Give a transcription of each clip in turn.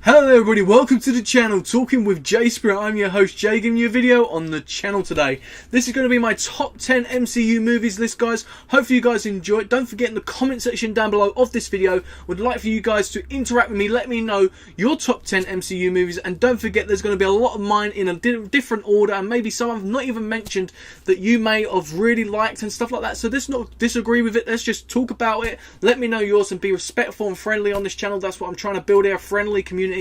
Hello everybody, welcome to the channel, Talking with Jay Spirit. I'm your host Jay, giving you a video on the channel today. This is going to be my top 10 MCU movies list, guys. Hopefully you guys enjoy it. Don't forget, in the comment section down below of this video, would like for you guys to interact with me, let me know your top 10 MCU movies, and don't forget there's going to be a lot of mine in a different order, and maybe some I've not even mentioned that you may have really liked and stuff like that. So let's not disagree with it, let's just talk about it. Let me know yours and be respectful and friendly on this channel. That's what I'm trying to build here, a friendly community,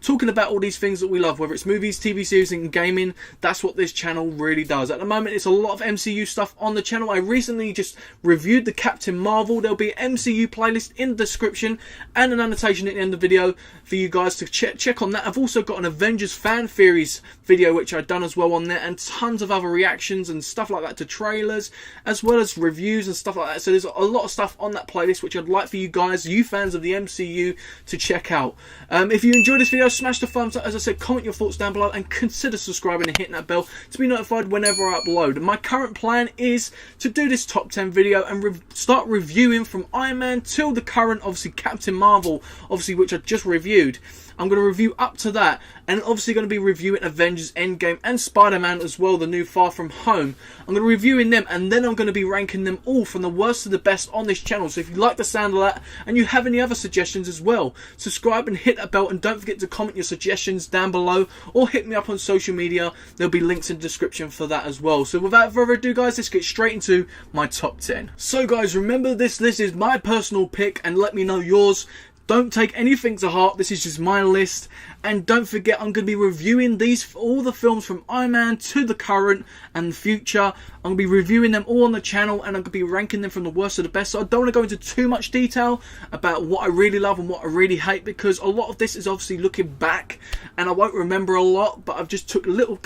talking about all these things that we love, whether it's movies, TV series and gaming. That's what this channel really does. At the moment it's a lot of MCU stuff on the channel. I recently just reviewed the Captain Marvel. There'll be an MCU playlist in the description and an annotation at the end of the video for you guys to check on that. I've also got an Avengers fan theories video which I've done as well on there, and tons of other reactions and stuff like that to trailers, as well as reviews and stuff like that. So there's a lot of stuff on that playlist which I'd like for you guys, you fans of the MCU, to check out. If you enjoyed this video, smash the thumbs up, as I said, comment your thoughts down below, and consider subscribing and hitting that bell to be notified whenever I upload. My current plan is to do this top 10 video and start reviewing from Iron Man till the current, obviously, Captain Marvel, obviously, which I just reviewed. I'm going to review up to that, and obviously going to be reviewing Avengers, Endgame, and Spiderman as well, the new Far From Home. I'm going to be reviewing them, and then I'm going to be ranking them all from the worst to the best on this channel. So if you like the sound of that, and you have any other suggestions as well, subscribe and hit that bell, and don't forget to comment your suggestions down below, or hit me up on social media. There'll be links in the description for that as well. So without further ado, guys, let's get straight into my top 10. So guys, remember, this list is my personal pick, and let me know yours. Don't take anything to heart, this is just my list. And don't forget, I'm going to be reviewing all the films from Iron Man to the current and the future. I'm going to be reviewing them all on the channel, and I'm going to be ranking them from the worst to the best. So I don't want to go into too much detail about what I really love and what I really hate, because a lot of this is obviously looking back, and I won't remember a lot, but I've just took a little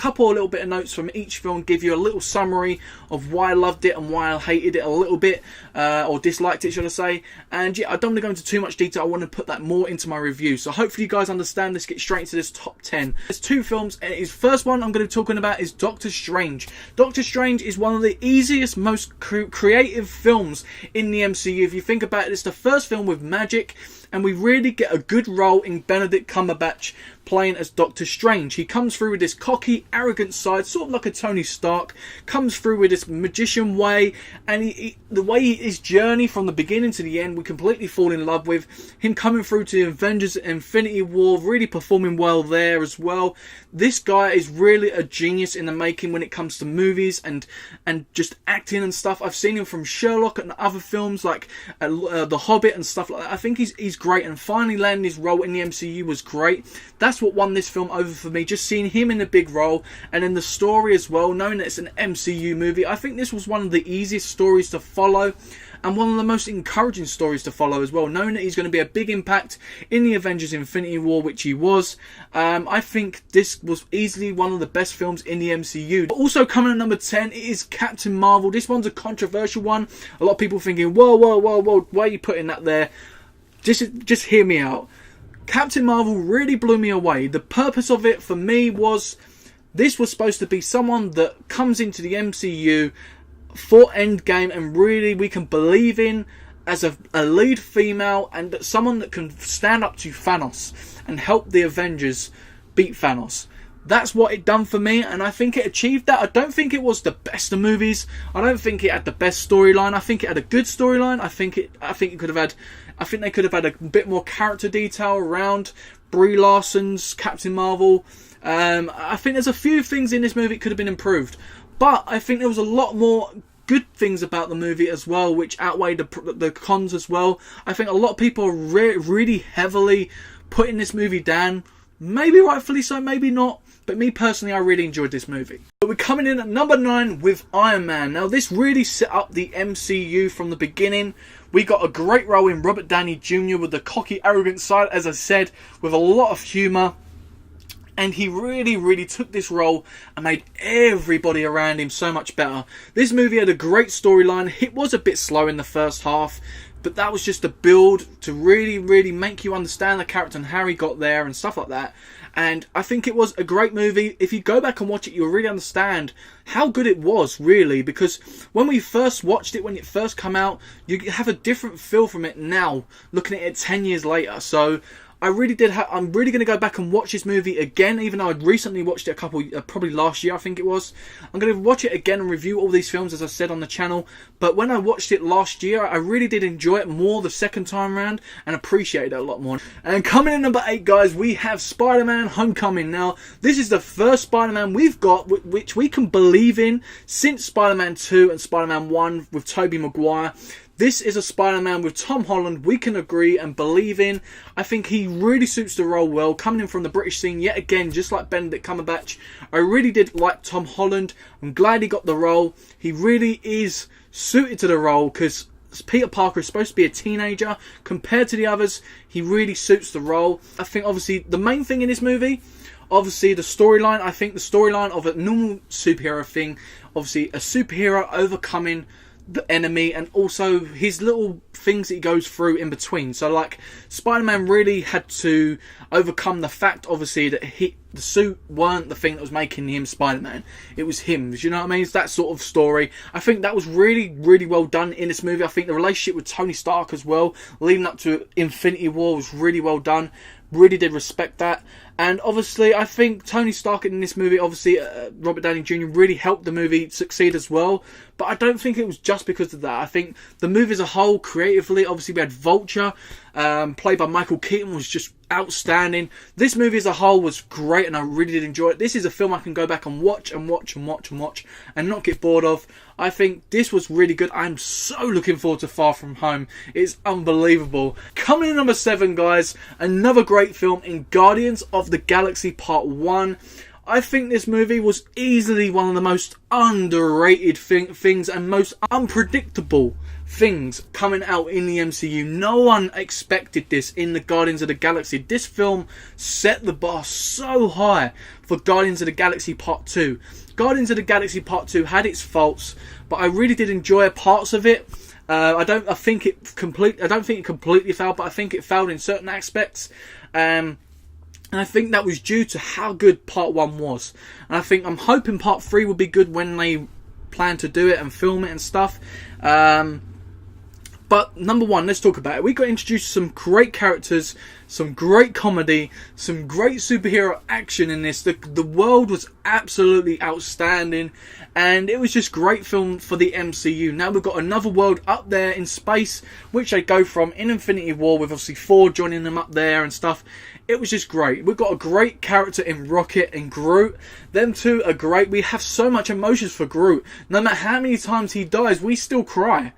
bit of notes from each film, give you a little summary of why I loved it and why I hated it a little bit, or disliked it, should I say. And yeah, I don't want to go into too much detail. I want to put that more into my review. So hopefully you guys understand. Let's get straight into this top 10. There's two films. His first one I'm going to be talking about is Doctor Strange. Doctor Strange is one of the easiest, most creative films in the MCU. If you think about it, it's the first film with magic, and we really get a good role in Benedict Cumberbatch playing as Doctor Strange. He comes through with this cocky, arrogant side, sort of like a Tony Stark, comes through with this magician way, and the way his journey from the beginning to the end, we completely fall in love with him, coming through to the Avengers Infinity War, really performing well there as well. This guy is really a genius in the making when it comes to movies and just acting and stuff. I've seen him from Sherlock and other films like The Hobbit and stuff like that. I think he's great, and finally landing his role in the MCU was great. That's what won this film over for me, just seeing him in a big role, and in the story as well, knowing that it's an MCU movie. I think this was one of the easiest stories to follow, and one of the most encouraging stories to follow as well, knowing that he's going to be a big impact in the Avengers Infinity War, which he was. I think this was easily one of the best films in the MCU. But also coming at number 10, it is Captain Marvel. This one's a controversial one. A lot of people thinking, whoa, why are you putting that there? Just hear me out. Captain Marvel really blew me away. The purpose of it for me was, this was supposed to be someone that comes into the MCU for Endgame, and really we can believe in as a lead female, and someone that can stand up to Thanos and help the Avengers beat Thanos. That's what it done for me, and I think it achieved that. I don't think it was the best of movies. I don't think it had the best storyline. I think it had a good storyline. I think they could have had a bit more character detail around Brie Larson's Captain Marvel. I think there's a few things in this movie that could have been improved, but I think there was a lot more good things about the movie as well, which outweighed the cons as well. I think a lot of people are really heavily putting this movie down. Maybe rightfully so, maybe not. But me personally, I really enjoyed this movie. But we're coming in at number 9 with Iron Man. Now this really set up the MCU from the beginning. We got a great role in Robert Downey Jr. with the cocky, arrogant side, as I said, with a lot of humour. And he really took this role and made everybody around him so much better. This movie had a great storyline. It was a bit slow in the first half, but that was just a build to really make you understand the character and how he got there and stuff like that. And I think it was a great movie. If you go back and watch it, you'll really understand how good it was, really. Because when we first watched it, when it first came out, you have a different feel from it now, looking at it 10 years later. So I'm really going to go back and watch this movie again, even though I'd recently watched it probably last year, I think it was. I'm going to watch it again and review all these films, as I said on the channel. But when I watched it last year, I really did enjoy it more the second time round and appreciate it a lot more. And coming in number 8, guys, we have Spider-Man Homecoming. Now, this is the first Spider-Man we've got which we can believe in since Spider-Man 2 and Spider-Man 1 with Tobey Maguire. This is a Spider-Man with Tom Holland we can agree and believe in. I think he really suits the role well, coming in from the British scene yet again, just like Benedict Cumberbatch. I really did like Tom Holland. I'm glad he got the role. He really is suited to the role, because Peter Parker is supposed to be a teenager. Compared to the others, he really suits the role. I think obviously the main thing in this movie, obviously the storyline. I think the storyline of a normal superhero thing, obviously a superhero overcoming the enemy, and also his little things that he goes through in between. So like Spider-Man really had to overcome the fact, obviously, that the suit weren't the thing that was making him Spider-Man. It was him. Do you know what I mean? It's that sort of story. I think that was really, really well done in this movie. I think the relationship with Tony Stark as well, leading up to Infinity War, was really well done. Really did respect that. And obviously, I think Tony Stark in this movie, obviously, Robert Downey Jr. really helped the movie succeed as well. But I don't think it was just because of that. I think the movie as a whole, creatively, obviously we had Vulture, played by Michael Keaton, was just outstanding. This movie as a whole was great, and I really did enjoy it. This is a film I can go back and watch and watch and watch and watch and not get bored of. I think this was really good. I'm so looking forward to Far From Home. It's unbelievable. Coming in number 7, guys, another great film in Guardians of the Galaxy Part 1. I think this movie was easily one of the most underrated things and most unpredictable things coming out in the MCU. No one expected this in the Guardians of the Galaxy. This film set the bar so high for Guardians of the Galaxy Part 2. Guardians of the Galaxy Part 2 had its faults, but I really did enjoy parts of it. I don't think it completely failed, but I think it failed in certain aspects. And I think that was due to how good Part 1 was. And I'm hoping Part 3 will be good when they plan to do it and film it and stuff. But number 1, let's talk about it. We got introduced to some great characters, some great comedy, some great superhero action in this. The world was absolutely outstanding, and it was just great film for the MCU. Now we've got another world up there in space, which they go from in Infinity War, with obviously Thor joining them up there and stuff. It was just great. We've got a great character in Rocket and Groot. Them two are great. We have so much emotions for Groot. No matter how many times he dies, we still cry.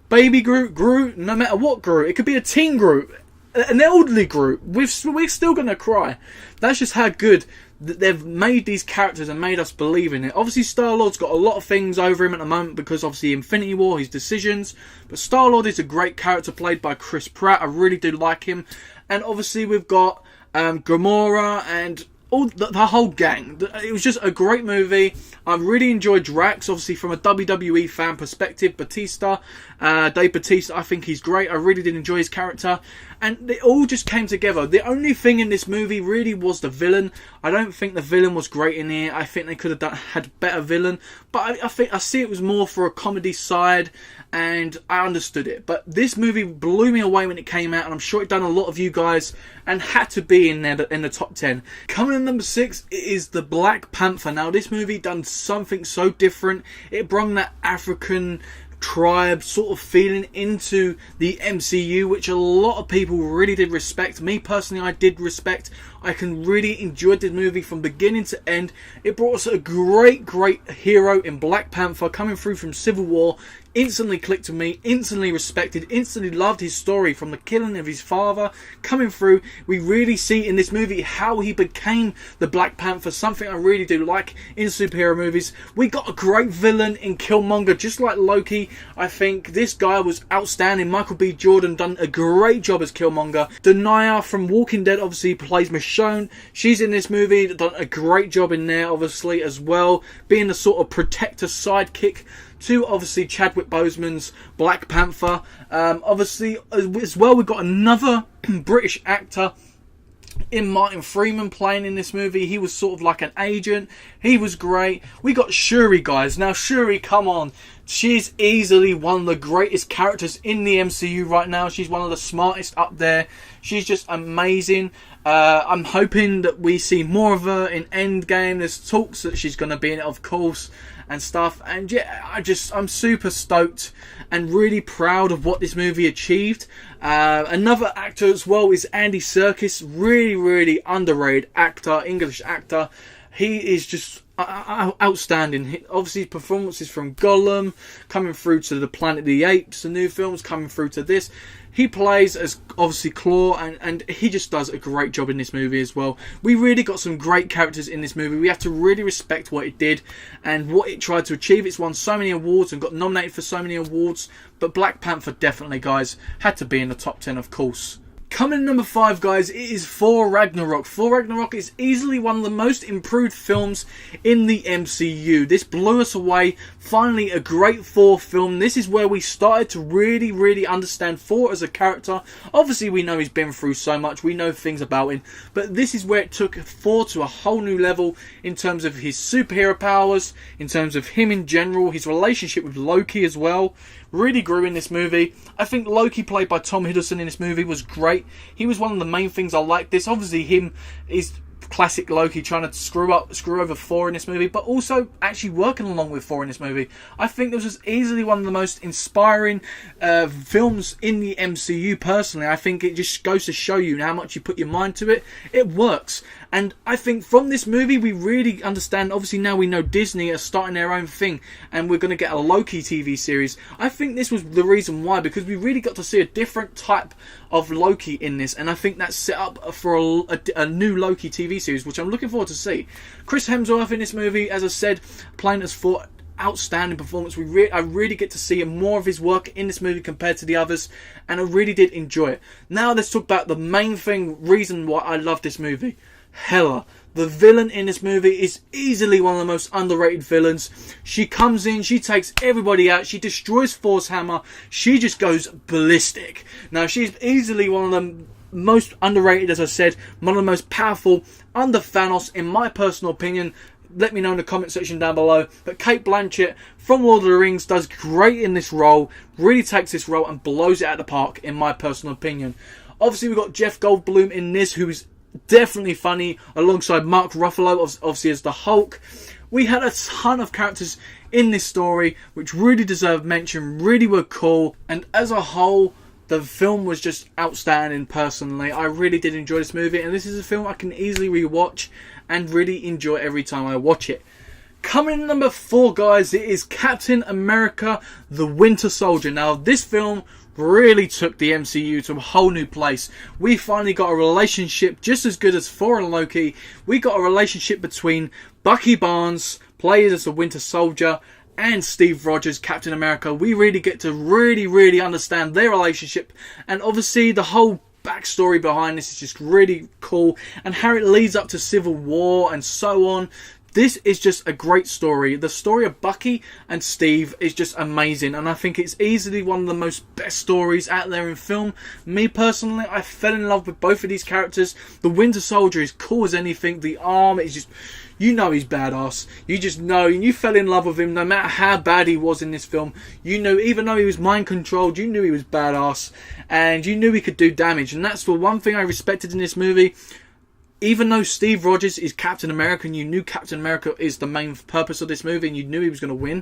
Baby Groot, no matter what Groot. It could be a teen Groot, an elderly Groot. We're still going to cry. That's just how good they've made these characters and made us believe in it. Obviously, Star-Lord's got a lot of things over him at the moment because obviously Infinity War, his decisions. But Star-Lord is a great character played by Chris Pratt. I really do like him. And obviously we've got Gamora and all the whole gang. It was just a great movie. I really enjoyed Drax, obviously from a WWE fan perspective. Batista, Dave Batista, I think he's great. I really did enjoy his character. And it all just came together. The only thing in this movie really was the villain. I don't think the villain was great in here. I think they could have had a better villain. But I see it was more for a comedy side, and I understood it. But this movie blew me away when it came out, and I'm sure it done a lot of you guys and had to be in there in the top 10. Coming in number 6 is the Black Panther. Now this movie done something so different. It brought that African tribe sort of feeling into the MCU, which a lot of people really did respect. Me personally, I did respect. I can really enjoy this movie from beginning to end. It brought us a great hero in Black Panther coming through from Civil War. Instantly clicked with me, instantly respected, instantly loved his story from the killing of his father coming through. We really see in this movie how he became the Black Panther, something I really do like in superhero movies. We got a great villain in Killmonger, just like Loki. I think this guy was outstanding. Michael B. Jordan done a great job as Killmonger. Denaya from Walking Dead obviously plays Michonne. She's in this movie, done a great job in there obviously as well, being the sort of protector sidekick to obviously Chadwick Boseman's Black Panther. Obviously as well, we've got another British actor in Martin Freeman playing in this movie. He was sort of like an agent. He was great. We got Shuri, guys. Now, Shuri, come on. She's easily one of the greatest characters in the MCU right now. She's one of the smartest up there. She's just amazing. I'm hoping that we see more of her in Endgame. There's talks that she's going to be in it, of course, and stuff. And yeah, I'm super stoked and really proud of what this movie achieved. Another actor as well is Andy Serkis. Really, really underrated actor, English actor. He is just outstanding. Obviously, performances from Gollum, coming through to the Planet of the Apes, the new films, coming through to this. He plays as obviously Claw, and he just does a great job in this movie as well. We really got some great characters in this movie. We have to really respect what it did and what it tried to achieve. It's won so many awards and got nominated for so many awards. But Black Panther definitely, guys, had to be in the top 10, of course. Coming in number 5, guys, it is Thor Ragnarok. Thor Ragnarok is easily one of the most improved films in the MCU. This blew us away. Finally, a great Thor film. This is where we started to really, really understand Thor as a character. Obviously, we know he's been through so much. We know things about him. But this is where it took Thor to a whole new level in terms of his superhero powers, in terms of him in general, his relationship with Loki as well. Really grew in this movie. I think Loki, played by Tom Hiddleston in this movie, was great. He was one of the main things I liked. This, obviously, him is classic Loki trying to screw over Thor in this movie, but also actually working along with Thor in this movie. I think this was easily one of the most inspiring films in the MCU. Personally, I think it just goes to show you how much you put your mind to it. It works. And I think from this movie we really understand, obviously now we know Disney are starting their own thing and we're going to get a Loki TV series. I think this was the reason why, because we really got to see a different type of Loki in this, and I think that's set up for a new Loki TV series, which I'm looking forward to see. Chris Hemsworth in this movie, as I said, playing as Thor, outstanding performance. I really get to see more of his work in this movie compared to the others, and I really did enjoy it. Now let's talk about the main reason why I love this movie. Hela. The villain in this movie is easily one of the most underrated villains. She comes in, she takes everybody out, she destroys Thor's hammer, she just goes ballistic. Now, she's easily one of the most underrated, as I said, one of the most powerful under Thanos, in my personal opinion. Let me know in the comment section down below. But Cate Blanchett from Lord of the Rings does great in this role, really takes this role and blows it out of the park, in my personal opinion. Obviously, we've got Jeff Goldblum in this, who is definitely funny, alongside Mark Ruffalo, obviously, as the Hulk. We had a ton of characters in this story which really deserve mention, really were cool, and as a whole, the film was just outstanding. Personally, I really did enjoy this movie, and this is a film I can easily rewatch and really enjoy every time I watch it. Coming in number 4, guys, it is Captain America: The Winter Soldier. Now, this film really took the MCU to a whole new place. We finally got a relationship just as good as Thor and Loki. We got a relationship between Bucky Barnes, played as the Winter Soldier, and Steve Rogers, Captain America. We really get to really understand their relationship, and obviously the whole backstory behind this is just really cool, and how it leads up to Civil War and so on. This is just a great story. The story of Bucky and Steve is just amazing, and I think it's easily one of the most best stories out there in film. Me personally, I fell in love with both of these characters. The Winter Soldier is cool as anything. The arm is just, you know, he's badass. You just know, and you fell in love with him no matter how bad he was in this film. You know, even though he was mind controlled, you knew he was badass, and you knew he could do damage. And that's the one thing I respected in this movie. Even though Steve Rogers is Captain America, and you knew Captain America is the main purpose of this movie, and you knew he was going to win,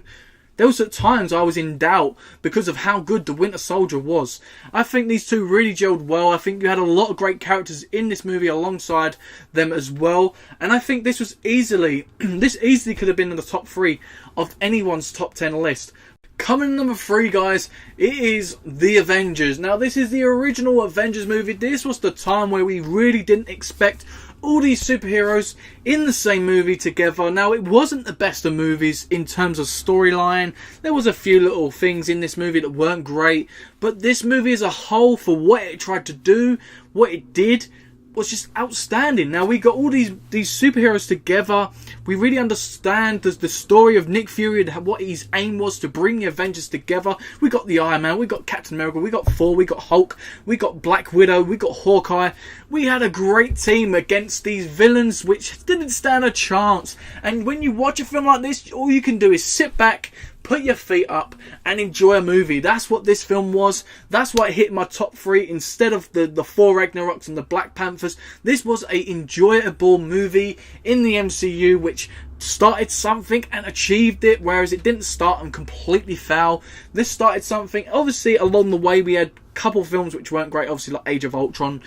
there was at times I was in doubt because of how good the Winter Soldier was. I think these two really gelled well. I think you had a lot of great characters in this movie alongside them as well. And I think this was easily could have been in the top 3 of anyone's top 10 list. Coming number 3, guys, it is The Avengers. Now, this is the original Avengers movie. This was the time where we really didn't expect all these superheroes in the same movie together. Now, it wasn't the best of movies in terms of storyline. There was a few little things in this movie that weren't great. But this movie as a whole, for what it tried to do, what it did, was just outstanding. Now we got all these superheroes together. We really understand the story of Nick Fury and what his aim was to bring the Avengers together. We got the Iron Man, we got Captain America, we got Thor, we got Hulk, we got Black Widow, we got Hawkeye. We had a great team against these villains which didn't stand a chance. And when you watch a film like this, all you can do is sit back, put your feet up and enjoy a movie. That's what this film was. That's why it hit my top 3 instead of the Thor Ragnaroks and the Black Panthers. This was an enjoyable movie in the MCU which started something and achieved it, whereas it didn't start and completely fail. This started something. Obviously along the way we had a couple films which weren't great, obviously like Age of Ultron.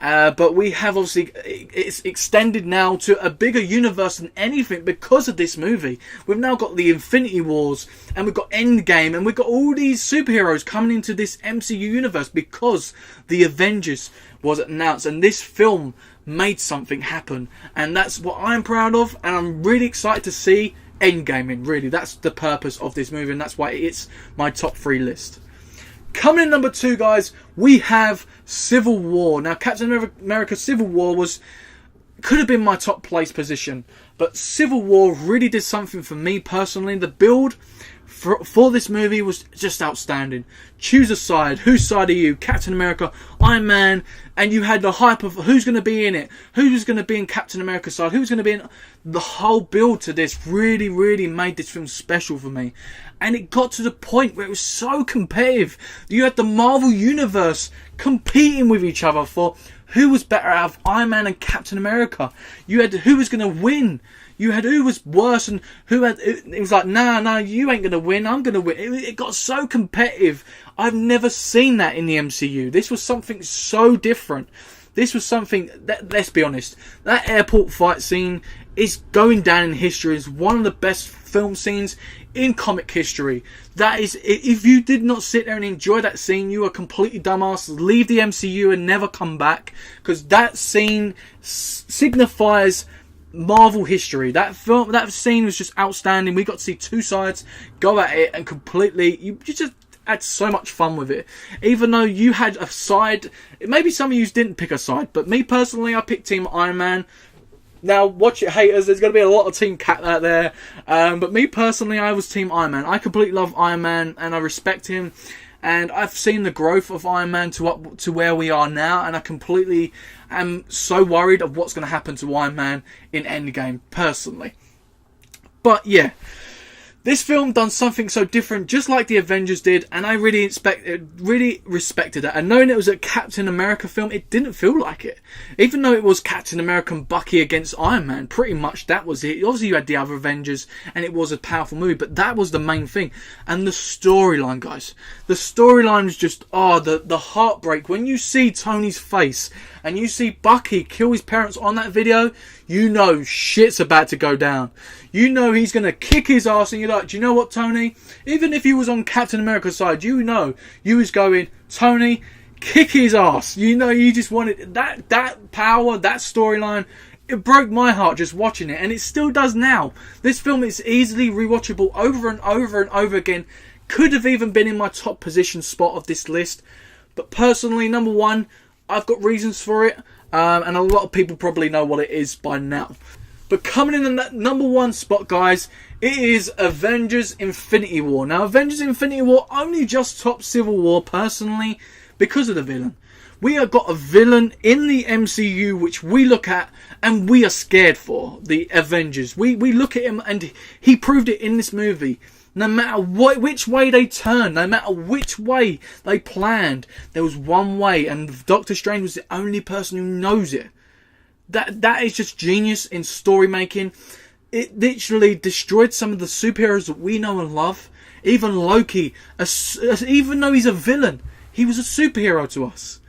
But we have obviously, it's extended now to a bigger universe than anything because of this movie. We've now got the Infinity Wars and we've got Endgame and we've got all these superheroes coming into this MCU universe because the Avengers was announced, and this film made something happen, and that's what I'm proud of, and I'm really excited to see Endgame in. Really, that's the purpose of this movie, and that's why it's my top 3 list. Coming in number 2, guys, we have Civil War. Now, Captain America Civil War could have been my top place position, but Civil War really did something for me personally. The build for this movie was just outstanding. Choose a side. Whose side are you? Captain America, Iron Man, and you had the hype of who's going to be in it, who's going to be in Captain America's side, who's going to be in. The whole build to this really, really made this film special for me. And it got to the point where it was so competitive. You had the Marvel Universe competing with each other for who was better out of Iron Man and Captain America. You had who was going to win. You had who was worse and who had. It was like, nah, you ain't going to win. I'm going to win. It got so competitive. I've never seen that in the MCU. This was something so different. This was something that, let's be honest, that airport fight scene is going down in history as one of the best film scenes in comic history. That is, if you did not sit there and enjoy that scene, you are completely dumbass. Leave the MCU and never come back, because that scene signifies Marvel history. That scene was just outstanding. We got to see two sides go at it and completely. You just had so much fun with it. Even though you had a side, maybe some of you didn't pick a side, but me personally, I picked Team Iron Man. Now, watch it, haters. There's going to be a lot of Team Cap out there. But me personally, I was Team Iron Man. I completely love Iron Man and I respect him. And I've seen the growth of Iron Man to where we are now. And I completely am so worried of what's going to happen to Iron Man in Endgame, personally. But yeah, this film done something so different, just like the Avengers did, and I really respected it. And knowing it was a Captain America film, it didn't feel like it. Even though it was Captain America and Bucky against Iron Man, pretty much that was it. Obviously you had the other Avengers, and it was a powerful movie, but that was the main thing. And the storyline, guys. The storyline was just, the heartbreak. When you see Tony's face, and you see Bucky kill his parents on that video, you know shit's about to go down. You know he's going to kick his ass, and you're like, do you know what, Tony? Even if he was on Captain America's side, you know you was going, Tony, kick his ass. You know, you just wanted that power, that storyline. It broke my heart just watching it, and it still does now. This film is easily rewatchable over and over and over again. Could have even been in my top position spot of this list. But personally, number 1, I've got reasons for it. And a lot of people probably know what it is by now. But coming in that number 1 spot, guys, it is Avengers Infinity War. Now, Avengers Infinity War only just topped Civil War, personally, because of the villain. We have got a villain in the MCU which we look at and we are scared for. The Avengers. We look at him and he proved it in this movie. No matter which way they turned, no matter which way they planned, there was one way, and Doctor Strange was the only person who knows it. That is just genius in story making. It literally destroyed some of the superheroes that we know and love. Even Loki, even though he's a villain, he was a superhero to us.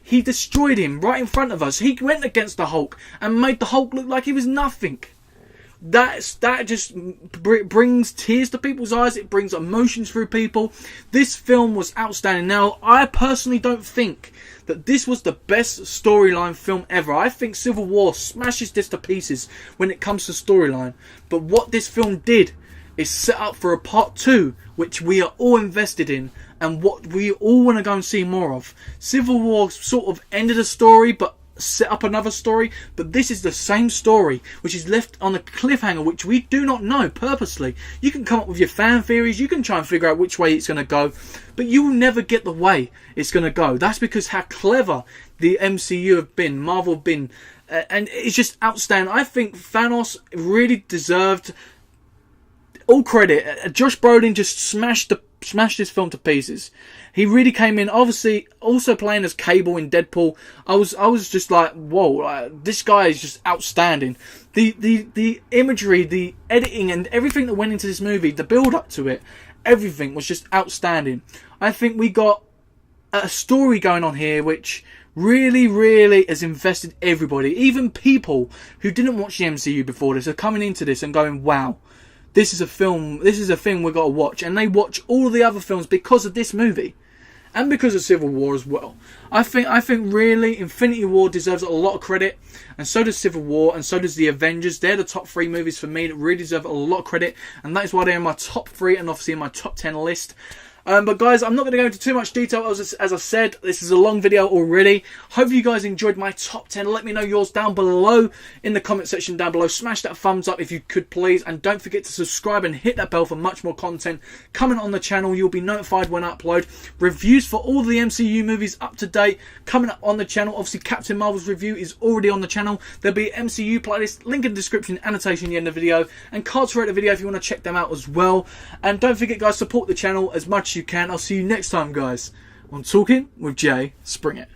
He destroyed him right in front of us. He went against the Hulk and made the Hulk look like he was nothing. That just brings tears to people's eyes. It brings emotions through people. This film was outstanding. Now, I personally don't think that this was the best storyline film ever. I think Civil War smashes this to pieces when it comes to storyline. But what this film did is set up for a part 2, which we are all invested in and what we all want to go and see more of. Civil War sort of ended the story, but set up another story, but this is the same story which is left on a cliffhanger which we do not know purposely. You can come up with your fan theories, you can try and figure out which way it's going to go, but you will never get the way it's going to go. That's because how clever the MCU have been, Marvel have been, and it's just outstanding. I think Thanos really deserved all credit. Josh Brolin just smashed this film to pieces. He really came in, obviously also playing as Cable in Deadpool. I was just like, whoa, this guy is just outstanding. The imagery, the editing and everything that went into this movie, the build up to it, everything was just outstanding. I think we got a story going on here which really has invested everybody. Even people who didn't watch the MCU before this are coming into this and going, wow, this is a film, this is a thing we've got to watch. And they watch all the other films because of this movie. And because of Civil War as well. I think really Infinity War deserves a lot of credit. And so does Civil War. And so does the Avengers. They're the top 3 movies for me that really deserve a lot of credit. And that is why they're in my top 3 and obviously in my top 10 list. But guys, I'm not going to go into too much detail. As I said, this is a long video already. Hope you guys enjoyed my top 10. Let me know yours down below in the comment section down below. Smash that thumbs up if you could, please. And don't forget to subscribe and hit that bell for much more content coming on the channel. You'll be notified when I upload. Reviews for all the MCU movies up to date coming up on the channel. Obviously, Captain Marvel's review is already on the channel. There'll be an MCU playlist, link in the description, annotation at the end of the video. And cards rate the video if you want to check them out as well. And don't forget, guys, support the channel as much as you can. I'll see you next time, guys, on Talking with Jay Springer.